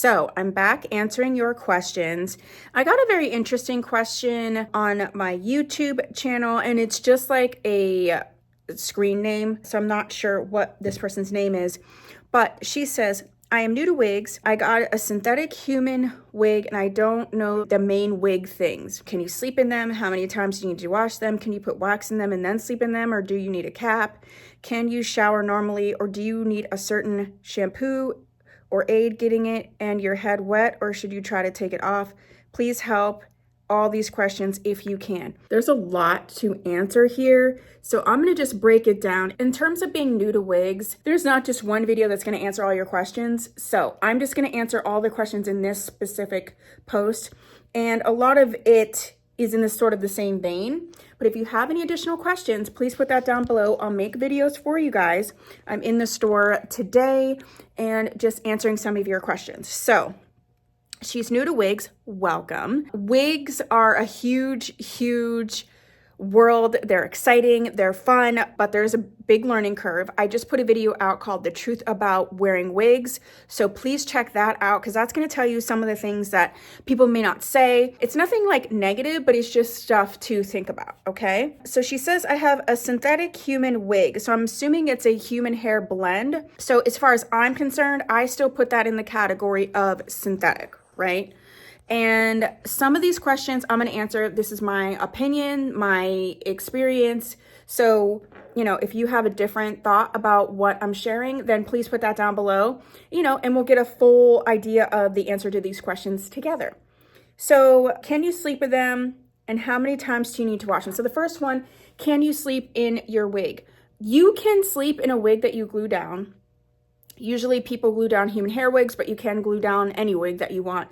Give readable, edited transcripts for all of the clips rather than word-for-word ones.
So I'm back answering your questions. I got a very interesting question on my YouTube channel, and it's just like a screen name, so I'm not sure what this person's name is, but she says, I am new to wigs. I got a synthetic human wig and I don't know the main wig things. Can you sleep in them? How many times do you need to wash them? Can you put wax in them and then sleep in them? Or do you need a cap? Can you shower normally? Or do you need a certain shampoo or aid getting it and your head wet? Or should you try to take it off? Please help. All these questions if you can. There's a lot to answer here, so I'm gonna just break it down. In terms of being new to wigs, there's not just one video that's gonna answer all your questions, so I'm just gonna answer all the questions in this specific post, and a lot of it is in this sort of the same vein. But if you have any additional questions, please put that down below. I'll make videos for you guys. I'm in the store today and just answering some of your questions. So she's new to wigs. Welcome. Wigs are a huge world. They're exciting, they're fun, but there's a big learning curve. I just put a video out called The Truth About Wearing Wigs, so please check that out because that's going to tell you some of the things that people may not say. It's nothing like negative, but it's just stuff to think about, okay? So she says, I have a synthetic human wig, so I'm assuming it's a human hair blend. So as far as I'm concerned, I still put that in the category of synthetic, right? And some of these questions I'm going to answer. This is my opinion, my experience. So, you know, if you have a different thought about what I'm sharing, then please put that down below, you know, and we'll get a full idea of the answer to these questions together. So can you sleep with them? And how many times do you need to wash them? So the first one, can you sleep in your wig? You can sleep in a wig that you glue down. Usually people glue down human hair wigs, but you can glue down any wig that you want.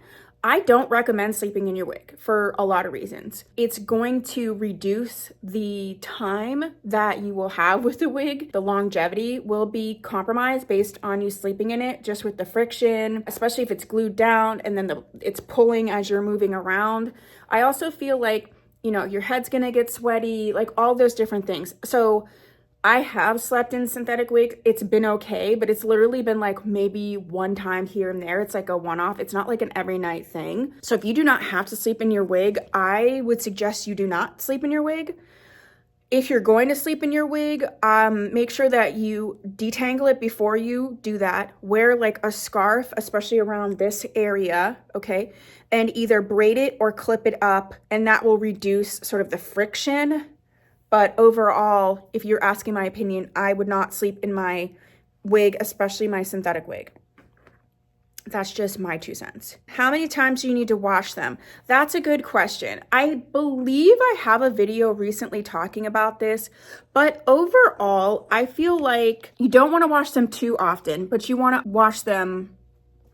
I don't recommend sleeping in your wig for a lot of reasons. It's going to reduce the time that you will have with the wig. The longevity will be compromised based on you sleeping in it, just with the friction, especially if it's glued down and then it's pulling as you're moving around. I also feel like, you know, your head's gonna get sweaty, like all those different things. So I have slept in synthetic wigs. It's been okay, but it's literally been like maybe one time here and there. It's like a one-off. It's not like an every night thing. So if you do not have to sleep in your wig, I would suggest you do not sleep in your wig. If you're going to sleep in your wig, make sure that you detangle it before you do that. Wear like a scarf, especially around this area, okay? And either braid it or clip it up, and that will reduce sort of the friction. But overall, if you're asking my opinion, I would not sleep in my wig, especially my synthetic wig. That's just my 2 cents. How many times do you need to wash them? That's a good question. I believe I have a video recently talking about this, but overall, I feel like you don't want to wash them too often, but you want to wash them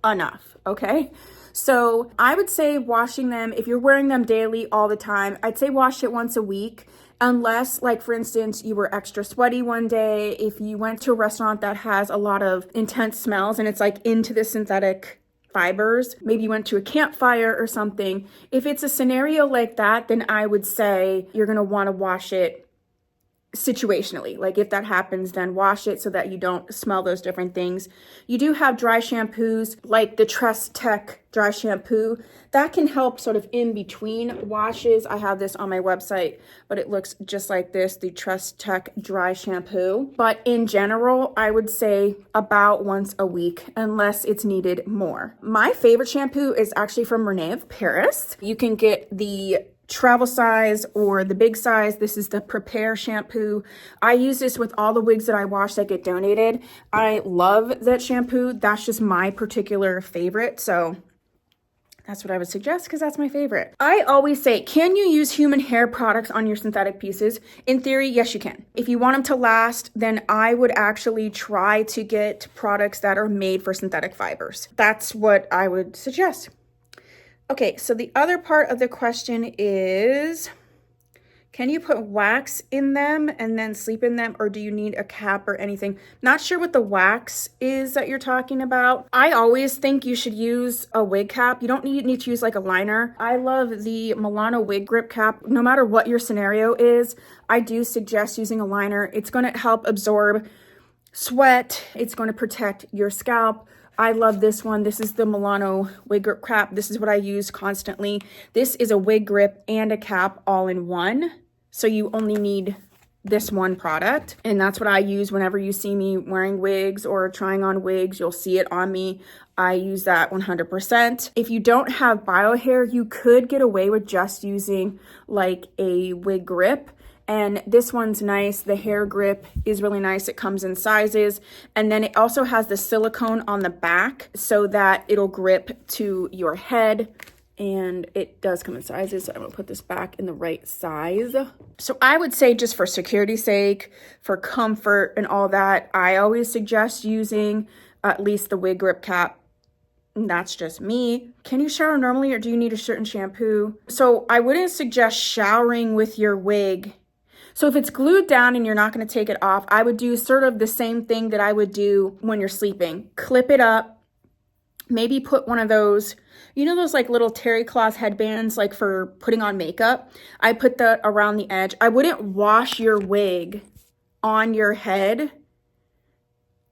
enough, okay? So I would say washing them, if you're wearing them daily all the time, I'd say wash it once a week. Unless, like, for instance, you were extra sweaty one day, if you went to a restaurant that has a lot of intense smells and it's like into the synthetic fibers, maybe you went to a campfire or something. If it's a scenario like that, then I would say you're going to want to wash it situationally. Like if that happens, then wash it so that you don't smell those different things. You do have dry shampoos like the Trust Tech dry shampoo that can help sort of in between washes. I have this on my website, but it looks just like this, the Trust Tech dry shampoo. But in general, I would say about once a week unless it's needed more. My favorite shampoo is actually from Renee of Paris. You can get the travel size or the big size. This is the Prepare shampoo. I use this with all the wigs that I wash that get donated. I love that shampoo. That's just my particular favorite. So that's what I would suggest because that's my favorite. I always say, can you use human hair products on your synthetic pieces? In theory, yes, you can. If you want them to last, then I would actually try to get products that are made for synthetic fibers. That's what I would suggest. Okay, so the other part of the question is, can you put wax in them and then sleep in them, or do you need a cap or anything? Not sure what the wax is that you're talking about. I always think you should use a wig cap. You don't need to use like a liner. I love the Milano wig grip cap. No matter what your scenario is, I do suggest using a liner. It's going to help absorb sweat. It's going to protect your scalp. I love this one. This is the Milano wig grip cap. This is what I use constantly. This is a wig grip and a cap all in one. So you only need this one product, and that's what I use whenever you see me wearing wigs or trying on wigs. You'll see it on me. I use that 100%. If you don't have bio hair, you could get away with just using like a wig grip, and this one's nice. The hair grip is really nice. It comes in sizes, and then it also has the silicone on the back so that it'll grip to your head. And it does come in sizes, so I'm gonna put this back in the right size. So I would say, just for security's sake, for comfort and all that, I always suggest using at least the wig grip cap. And that's just me. Can you shower normally, or do you need a certain shampoo? So I wouldn't suggest showering with your wig. So if it's glued down and you're not gonna take it off, I would do sort of the same thing that I would do when you're sleeping. Clip it up. Maybe put one of those, you know, those like little terry cloth headbands like for putting on makeup. I put that around the edge. I wouldn't wash your wig on your head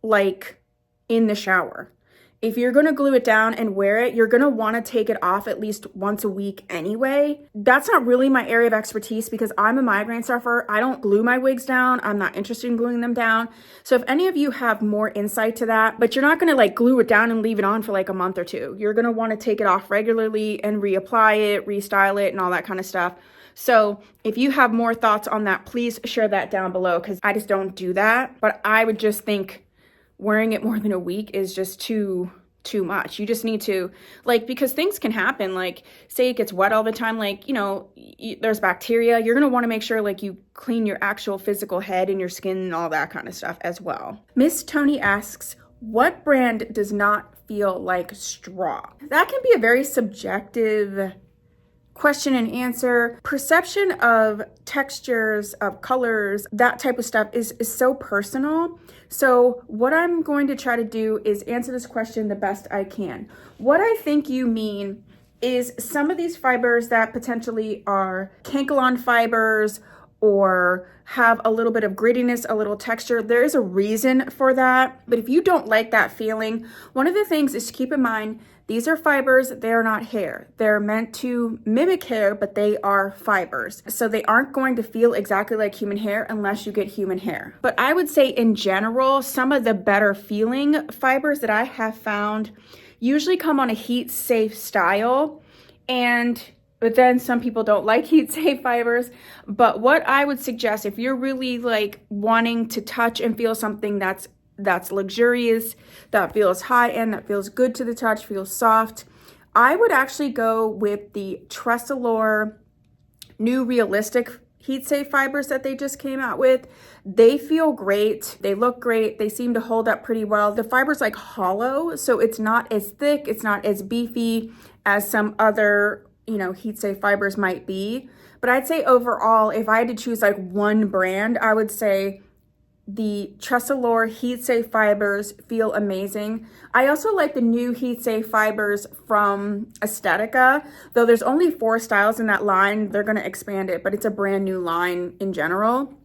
like in the shower. If you're going to glue it down and wear it, you're going to want to take it off at least once a week anyway. That's not really my area of expertise because I'm a migraine sufferer. I don't glue my wigs down. I'm not interested in gluing them down. So if any of you have more insight to that, but you're not going to like glue it down and leave it on for like a month or two. You're going to want to take it off regularly and reapply it, restyle it, and all that kind of stuff. So if you have more thoughts on that, please share that down below because I just don't do that. But I would just think wearing it more than a week is just too much. You just need to, like, because things can happen, like say it gets wet all the time, like, you know, there's bacteria. You're going to want to make sure like you clean your actual physical head and your skin and all that kind of stuff as well. Miss Tony asks, what brand does not feel like straw? That can be a very subjective question and answer. Perception of textures, of colors, that type of stuff is so personal. So what I'm going to try to do is answer this question the best I can. What I think you mean is some of these fibers that potentially are Kankalon fibers or have a little bit of grittiness, a little texture. There is a reason for that. But if you don't like that feeling, one of the things is to keep in mind, these are fibers, they're not hair. They're meant to mimic hair, but they are fibers. So they aren't going to feel exactly like human hair unless you get human hair. But I would say in general, some of the better feeling fibers that I have found usually come on a heat safe style. But then some people don't like heat safe fibers. But what I would suggest, if you're really like wanting to touch and feel something that's luxurious, that feels high end, that feels good to the touch, feels soft, I would actually go with the Tressalore new realistic heat safe fibers that they just came out with. They feel great. They look great. They seem to hold up pretty well. The fiber's like hollow, so it's not as thick. It's not as beefy as some other, you know, heat safe fibers might be. But I'd say overall, if I had to choose like one brand, I would say the Tressalore heat safe fibers feel amazing. I also like the new heat safe fibers from Estetica, though there's only 4 styles in that line. They're going to expand it, but it's a brand new line in general.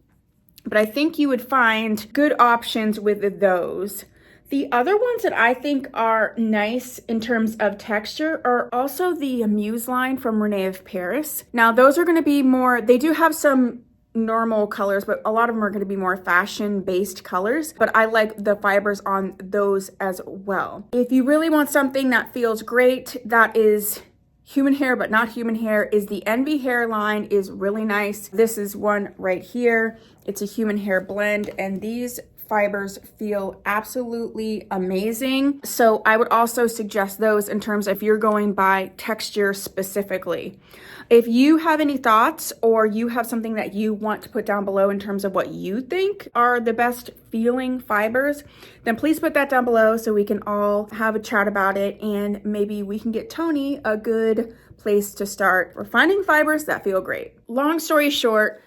But I think you would find good options with those. The other ones that I think are nice in terms of texture are also the Muse line from Renee of Paris. Now those are going to be more, they do have some normal colors, but a lot of them are going to be more fashion based colors, but I like the fibers on those as well. If you really want something that feels great, that is human hair but not human hair, is the Envy hair line is really nice. This is one right here. It's a human hair blend, and these fibers feel absolutely amazing. So I would also suggest those in terms of if you're going by texture specifically. If you have any thoughts or you have something that you want to put down below in terms of what you think are the best feeling fibers, then please put that down below so we can all have a chat about it, and maybe we can get Tony a good place to start for finding fibers that feel great. Long story short,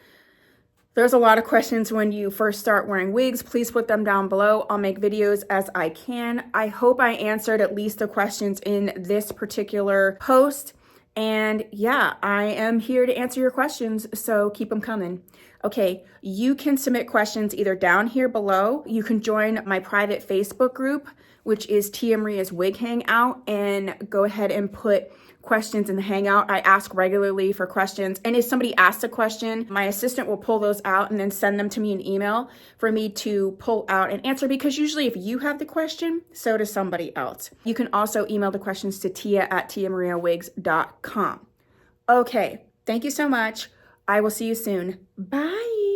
there's a lot of questions when you first start wearing wigs. Please put them down below. I'll make videos as I can. I hope I answered at least the questions in this particular post. And yeah, I am here to answer your questions, so keep them coming. Okay, you can submit questions either down here below. You can join my private Facebook group, which is Tia Maria's Wig Hangout, and go ahead and put questions in the Hangout. I ask regularly for questions, and if somebody asks a question, my assistant will pull those out and then send them to me in email for me to pull out and answer, because usually if you have the question, so does somebody else. You can also email the questions to tia@tiamariawigs.com. Okay, thank you so much. I will see you soon. Bye.